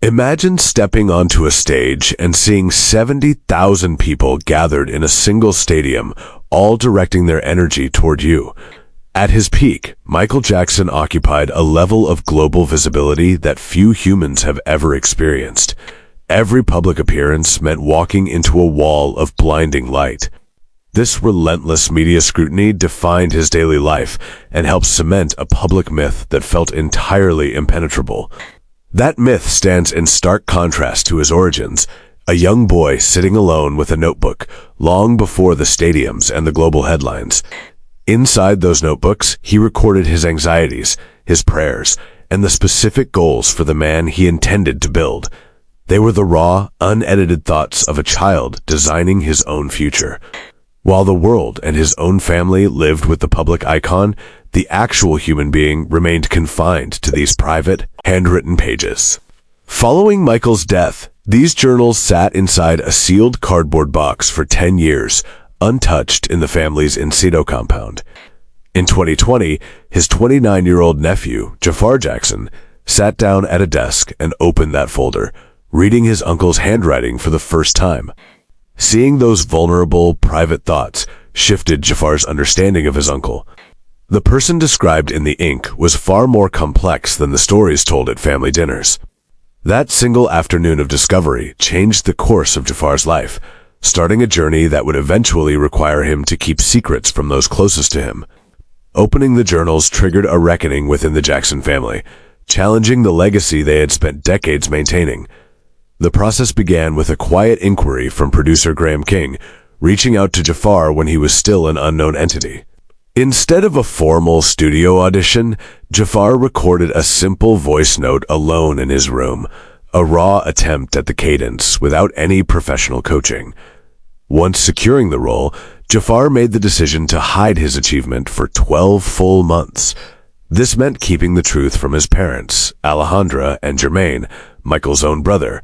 Imagine stepping onto a stage and seeing 70,000 people gathered in a single stadium, all directing their energy toward you. At his peak, Michael Jackson occupied a level of global visibility that few humans have ever experienced. Every public appearance meant walking into a wall of blinding light. This relentless media scrutiny defined his daily life and helped cement a public myth that felt entirely impenetrable. That myth stands in stark contrast to his origins, a young boy sitting alone with a notebook, long before the stadiums and the global headlines. Inside those notebooks, he recorded his anxieties, his prayers, and the specific goals for the man he intended to build. They were the raw, unedited thoughts of a child designing his own future. While the world and his own family lived with the public icon, the actual human being remained confined to these private, handwritten pages. Following Michael's death, these journals sat inside a sealed cardboard box for 10 years, untouched in the family's Encino compound. In 2020, his 29-year-old nephew, Jaafar Jackson, sat down at a desk and opened that folder, reading his uncle's handwriting for the first time. Seeing those vulnerable, private thoughts shifted Jaafar's understanding of his uncle. The person described in the ink was far more complex than the stories told at family dinners. That single afternoon of discovery changed the course of Jaafar's life, starting a journey that would eventually require him to keep secrets from those closest to him. Opening the journals triggered a reckoning within the Jackson family, challenging the legacy they had spent decades maintaining. The process began with a quiet inquiry from producer Graham King, reaching out to Jaafar when he was still an unknown entity. Instead of a formal studio audition, Jaafar recorded a simple voice note alone in his room, a raw attempt at the cadence without any professional coaching. Once securing the role, Jaafar made the decision to hide his achievement for 12 full months. This meant keeping the truth from his parents, Alejandra and Jermaine, Michael's own brother,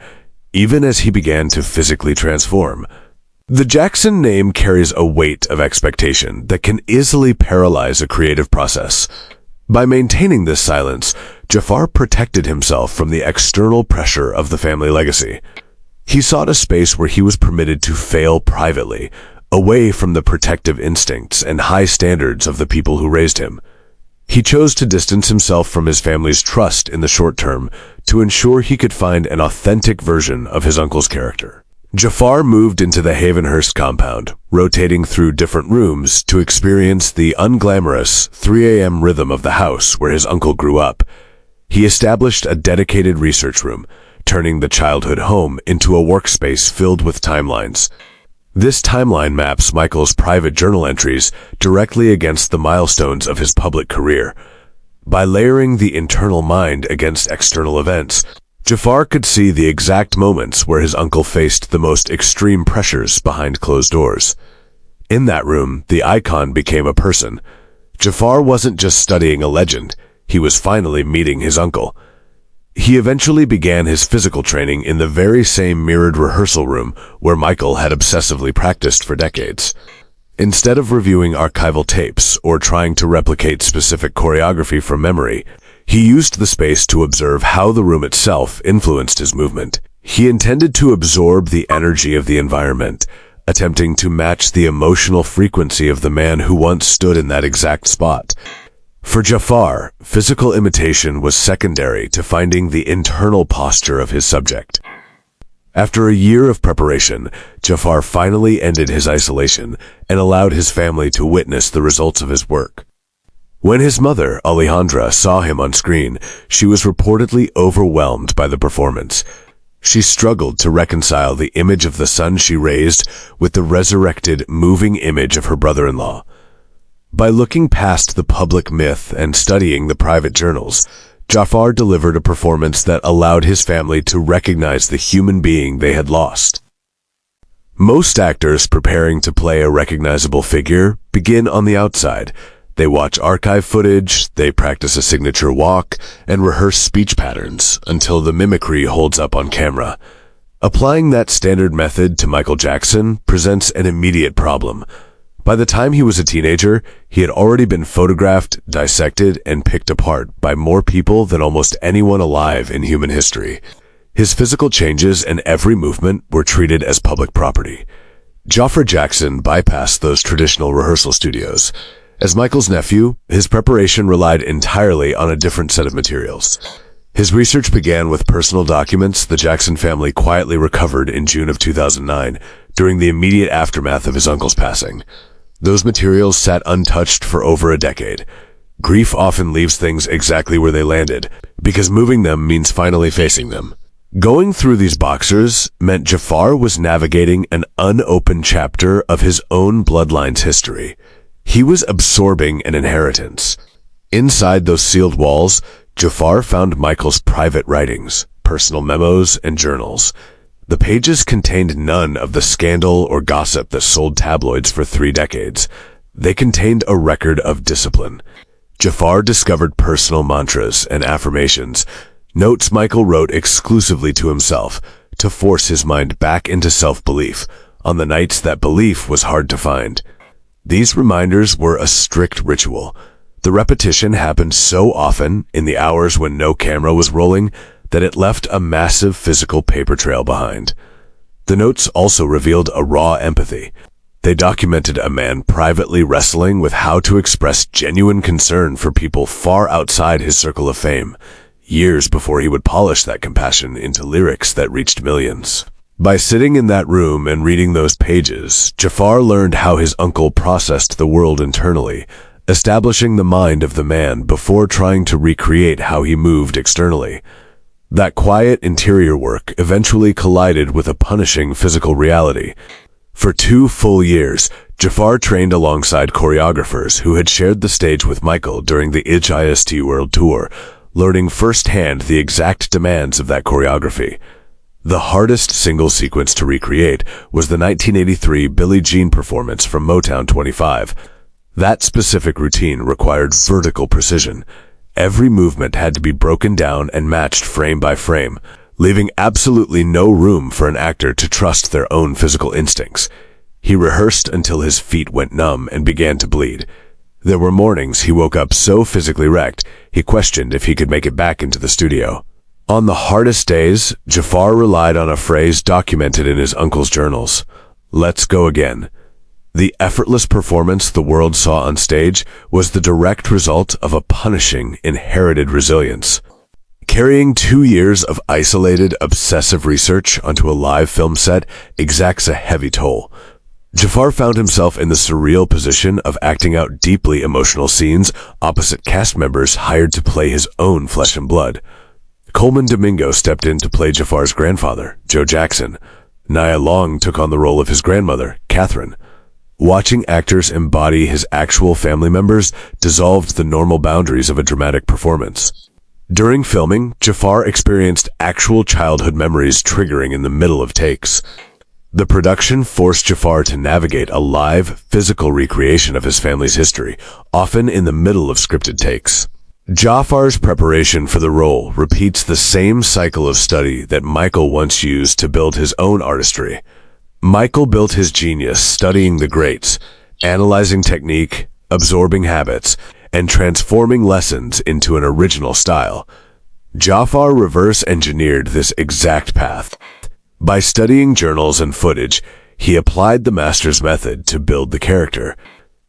even as he began to physically transform. The Jackson name carries a weight of expectation that can easily paralyze a creative process. By maintaining this silence, Jaafar protected himself from the external pressure of the family legacy. He sought a space where he was permitted to fail privately, away from the protective instincts and high standards of the people who raised him. He chose to distance himself from his family's trust in the short term to ensure he could find an authentic version of his uncle's character. Jaafar moved into the Hayvenhurst compound, rotating through different rooms to experience the unglamorous 3 a.m. rhythm of the house where his uncle grew up. He established a dedicated research room, turning the childhood home into a workspace filled with timelines. This timeline maps Michael's private journal entries directly against the milestones of his public career. By layering the internal mind against external events, Jaafar could see the exact moments where his uncle faced the most extreme pressures behind closed doors. In that room, the icon became a person. Jaafar wasn't just studying a legend, he was finally meeting his uncle. He eventually began his physical training in the very same mirrored rehearsal room where Michael had obsessively practiced for decades. Instead of reviewing archival tapes or trying to replicate specific choreography from memory, he used the space to observe how the room itself influenced his movement. He intended to absorb the energy of the environment, attempting to match the emotional frequency of the man who once stood in that exact spot. For Jaafar, physical imitation was secondary to finding the internal posture of his subject. After a year of preparation, Jaafar finally ended his isolation and allowed his family to witness the results of his work. When his mother, Alejandra, saw him on screen, she was reportedly overwhelmed by the performance. She struggled to reconcile the image of the son she raised with the resurrected, moving image of her brother-in-law. By looking past the public myth and studying the private journals, Jaafar delivered a performance that allowed his family to recognize the human being they had lost. Most actors preparing to play a recognizable figure begin on the outside. They watch archive footage, they practice a signature walk, and rehearse speech patterns until the mimicry holds up on camera. Applying that standard method to Michael Jackson presents an immediate problem. By the time he was a teenager, he had already been photographed, dissected, and picked apart by more people than almost anyone alive in human history. His physical changes and every movement were treated as public property. Jaafar Jackson bypassed those traditional rehearsal studios. As Michael's nephew, his preparation relied entirely on a different set of materials. His research began with personal documents the Jackson family quietly recovered in June of 2009, during the immediate aftermath of his uncle's passing. Those materials sat untouched for over a decade. Grief often leaves things exactly where they landed, because moving them means finally facing them. Going through these boxers meant Jaafar was navigating an unopened chapter of his own bloodline's history. He was absorbing an inheritance. Inside those sealed walls, Jaafar found Michael's private writings, personal memos, and journals. The pages contained none of the scandal or gossip that sold tabloids for 3 decades. They contained a record of discipline. Jaafar discovered personal mantras and affirmations, notes Michael wrote exclusively to himself, to force his mind back into self-belief on the nights that belief was hard to find. These reminders were a strict ritual. The repetition happened so often in the hours when no camera was rolling that it left a massive physical paper trail behind. The notes also revealed a raw empathy. They documented a man privately wrestling with how to express genuine concern for people far outside his circle of fame, years before he would polish that compassion into lyrics that reached millions. By sitting in that room and reading those pages, Jaafar learned how his uncle processed the world internally, establishing the mind of the man before trying to recreate how he moved externally. That quiet interior work eventually collided with a punishing physical reality. For 2 full years, Jaafar trained alongside choreographers who had shared the stage with Michael during the IJST World Tour, learning firsthand the exact demands of that choreography. The hardest single sequence to recreate was the 1983 Billie Jean performance from Motown 25. That specific routine required vertical precision. Every movement had to be broken down and matched frame by frame, leaving absolutely no room for an actor to trust their own physical instincts. He rehearsed until his feet went numb and began to bleed. There were mornings he woke up so physically wrecked, he questioned if he could make it back into the studio. On the hardest days, Jaafar relied on a phrase documented in his uncle's journals. "Let's go again." The effortless performance the world saw on stage was the direct result of a punishing, inherited resilience. Carrying 2 years of isolated, obsessive research onto a live film set exacts a heavy toll. Jaafar found himself in the surreal position of acting out deeply emotional scenes opposite cast members hired to play his own flesh and blood. Coleman Domingo stepped in to play Jaafar's grandfather, Joe Jackson. Nia Long took on the role of his grandmother, Catherine. Watching actors embody his actual family members dissolved the normal boundaries of a dramatic performance. During filming, Jaafar experienced actual childhood memories triggering in the middle of takes. The production forced Jaafar to navigate a live, physical recreation of his family's history, often in the middle of scripted takes. Jaafar's preparation for the role repeats the same cycle of study that Michael once used to build his own artistry. Michael built his genius studying the greats, analyzing technique, absorbing habits, and transforming lessons into an original style. Jaafar reverse-engineered this exact path. By studying journals and footage, he applied the master's method to build the character.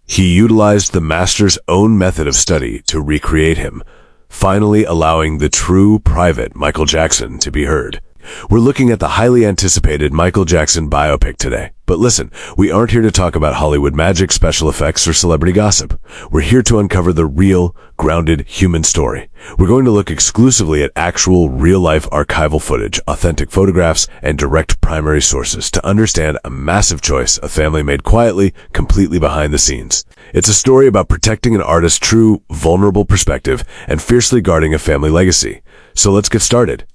He utilized the master's own method of study to recreate him, finally allowing the true, private Michael Jackson to be heard. We're looking at the highly anticipated Michael Jackson biopic today. But listen, we aren't here to talk about Hollywood magic, special effects, or celebrity gossip. We're here to uncover the real, grounded human story. We're going to look exclusively at actual, real-life archival footage, authentic photographs, and direct primary sources to understand a massive choice a family made quietly, completely behind the scenes. It's a story about protecting an artist's true, vulnerable perspective and fiercely guarding a family legacy. So let's get started.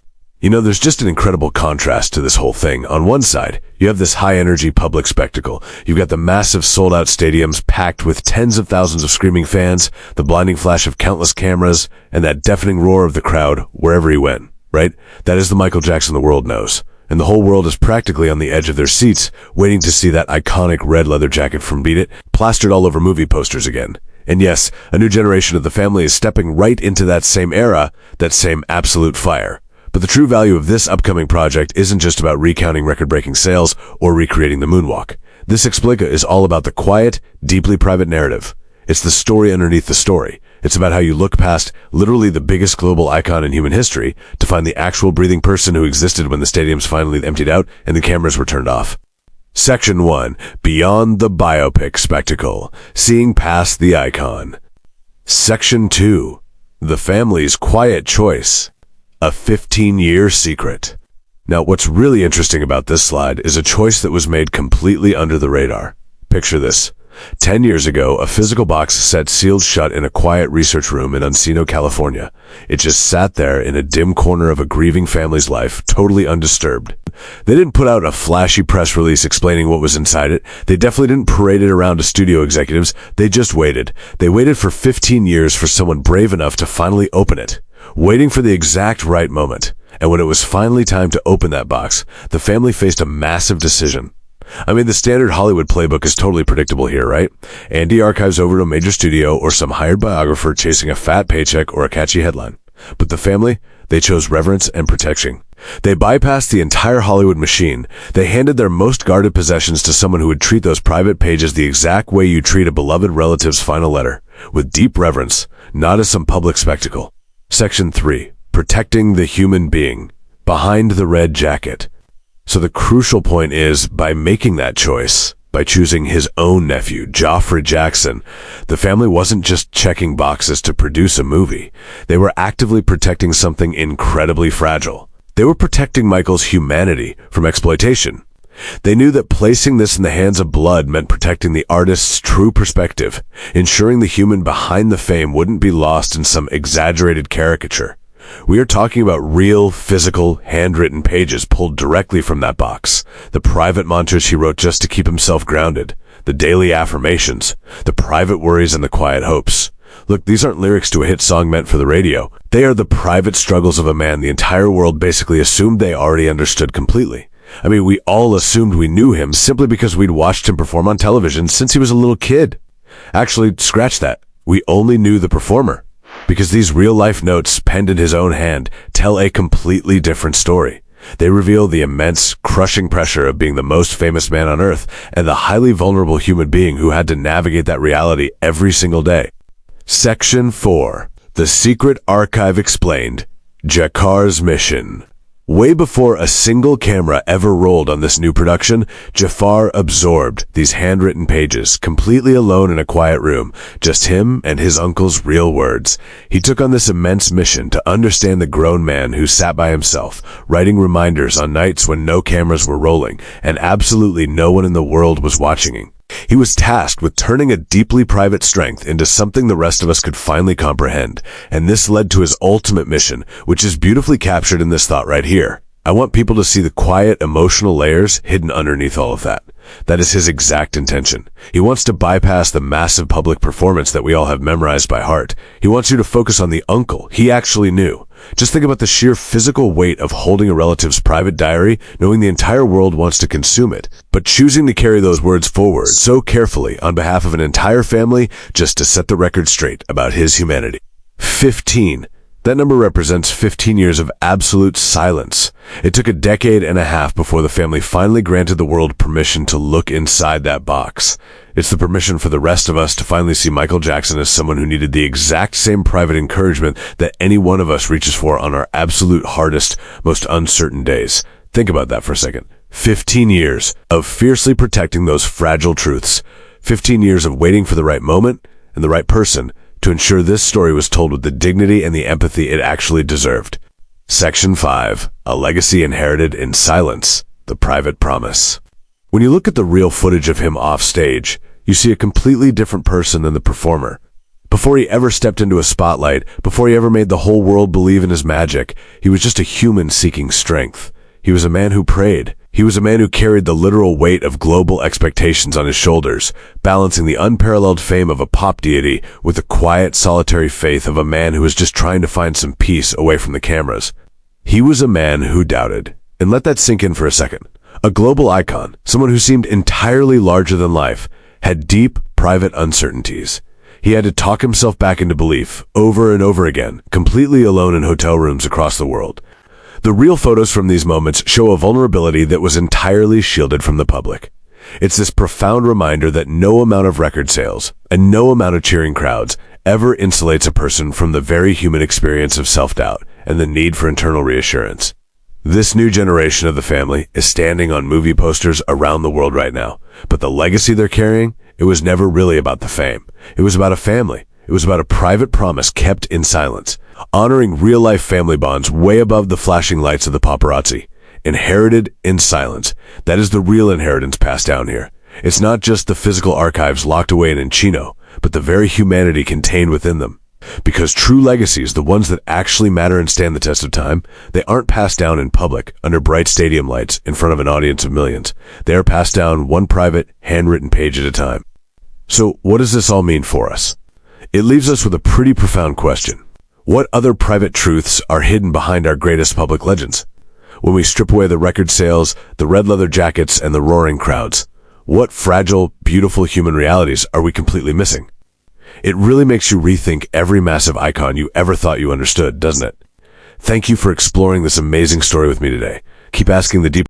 You know, there's just an incredible contrast to this whole thing. On one side, you have this high-energy public spectacle. You've got the massive sold-out stadiums packed with tens of thousands of screaming fans, the blinding flash of countless cameras, and that deafening roar of the crowd wherever he went, right? That is the Michael Jackson the world knows. And the whole world is practically on the edge of their seats, waiting to see that iconic red leather jacket from Beat It plastered all over movie posters again. And yes, a new generation of the family is stepping right into that same era, that same absolute fire. But But the true value of this upcoming project isn't just about recounting record-breaking sales or recreating the moonwalk. This Explica is all about the quiet, deeply private narrative. It's the story underneath the story. It's about how you look past literally the biggest global icon in human history to find the actual breathing person who existed when the stadiums finally emptied out and the cameras were turned off. Section 1. Beyond the biopic spectacle. Seeing past the icon. Section 2. The family's quiet choice. A 15-year secret. Now, what's really interesting about this slide is a choice that was made completely under the radar. Picture this. 10 years ago, a physical box sat sealed shut in a quiet research room in Encino, California. It just sat there in a dim corner of a grieving family's life, totally undisturbed. They didn't put out a flashy press release explaining what was inside it. They definitely didn't parade it around to studio executives. They just waited. They waited for 15 years for someone brave enough to finally open it, waiting for the exact right moment. And when it was finally time to open that box, the family faced a massive decision. I mean, the standard Hollywood playbook is totally predictable here, right? Andy archives over to a major studio or some hired biographer chasing a fat paycheck or a catchy headline. But the family, they chose reverence and protection. They bypassed the entire Hollywood machine. They handed their most guarded possessions to someone who would treat those private pages the exact way you treat a beloved relative's final letter, with deep reverence, not as some public spectacle. Section 3. Protecting the human being. Behind the red jacket. So the crucial point is, by making that choice, by choosing his own nephew, Jaafar Jackson, the family wasn't just checking boxes to produce a movie. They were actively protecting something incredibly fragile. They were protecting Michael's humanity from exploitation. They knew that placing this in the hands of blood meant protecting the artist's true perspective, ensuring the human behind the fame wouldn't be lost in some exaggerated caricature. We are talking about real, physical, handwritten pages pulled directly from that box. The private mantras he wrote just to keep himself grounded. The daily affirmations. The private worries and the quiet hopes. Look, these aren't lyrics to a hit song meant for the radio. They are the private struggles of a man the entire world basically assumed they already understood completely. I mean, we all assumed we knew him simply because we'd watched him perform on television since he was a little kid. Actually, scratch that. We only knew the performer. Because these real-life notes, penned in his own hand, tell a completely different story. They reveal the immense, crushing pressure of being the most famous man on earth and the highly vulnerable human being who had to navigate that reality every single day. Section 4. The Secret Archive Explained. Jaafar's Mission. Way before a single camera ever rolled on this new production, Jaafar absorbed these handwritten pages, completely alone in a quiet room, just him and his uncle's real words. He took on this immense mission to understand the grown man who sat by himself, writing reminders on nights when no cameras were rolling, and absolutely no one in the world was watching him. He was tasked with turning a deeply private strength into something the rest of us could finally comprehend, and this led to his ultimate mission, which is beautifully captured in this thought right here. I want people to see the quiet, emotional layers hidden underneath all of that. That is his exact intention. He wants to bypass the massive public performance that we all have memorized by heart. He wants you to focus on the uncle he actually knew. Just think about the sheer physical weight of holding a relative's private diary, knowing the entire world wants to consume it, but choosing to carry those words forward so carefully on behalf of an entire family just to set the record straight about his humanity. 15. That number represents 15 years of absolute silence. It took a decade and a half before the family finally granted the world permission to look inside that box. It's the permission for the rest of us to finally see Michael Jackson as someone who needed the exact same private encouragement that any one of us reaches for on our absolute hardest, most uncertain days. Think about that for a second. 15 years of fiercely protecting those fragile truths. 15 years of waiting for the right moment and the right person to ensure this story was told with the dignity and the empathy it actually deserved. Section 5. A legacy inherited in silence. The private promise. When you look at the real footage of him off stage, you see a completely different person than the performer. Before he ever stepped into a spotlight, before he ever made the whole world believe in his magic, he was just a human seeking strength. He was a man who prayed. He was a man who carried the literal weight of global expectations on his shoulders, balancing the unparalleled fame of a pop deity with the quiet, solitary faith of a man who was just trying to find some peace away from the cameras. He was a man who doubted. And let that sink in for a second. A global icon, someone who seemed entirely larger than life, had deep, private uncertainties. He had to talk himself back into belief, over and over again, completely alone in hotel rooms across the world. The real photos from these moments show a vulnerability that was entirely shielded from the public. It's this profound reminder that no amount of record sales and no amount of cheering crowds ever insulates a person from the very human experience of self-doubt and the need for internal reassurance. This new generation of the family is standing on movie posters around the world right now, but the legacy they're carrying, it was never really about the fame. It was about a family. It was about a private promise kept in silence, honoring real-life family bonds way above the flashing lights of the paparazzi. Inherited in silence. That is the real inheritance passed down here. It's not just the physical archives locked away in Encino, but the very humanity contained within them. Because true legacies, the ones that actually matter and stand the test of time, they aren't passed down in public, under bright stadium lights, in front of an audience of millions. They are passed down one private, handwritten page at a time. So, what does this all mean for us? It leaves us with a pretty profound question. What other private truths are hidden behind our greatest public legends? When we strip away the record sales, the red leather jackets, and the roaring crowds, what fragile, beautiful human realities are we completely missing? It really makes you rethink every massive icon you ever thought you understood, doesn't it? Thank you for exploring this amazing story with me today. Keep asking the deep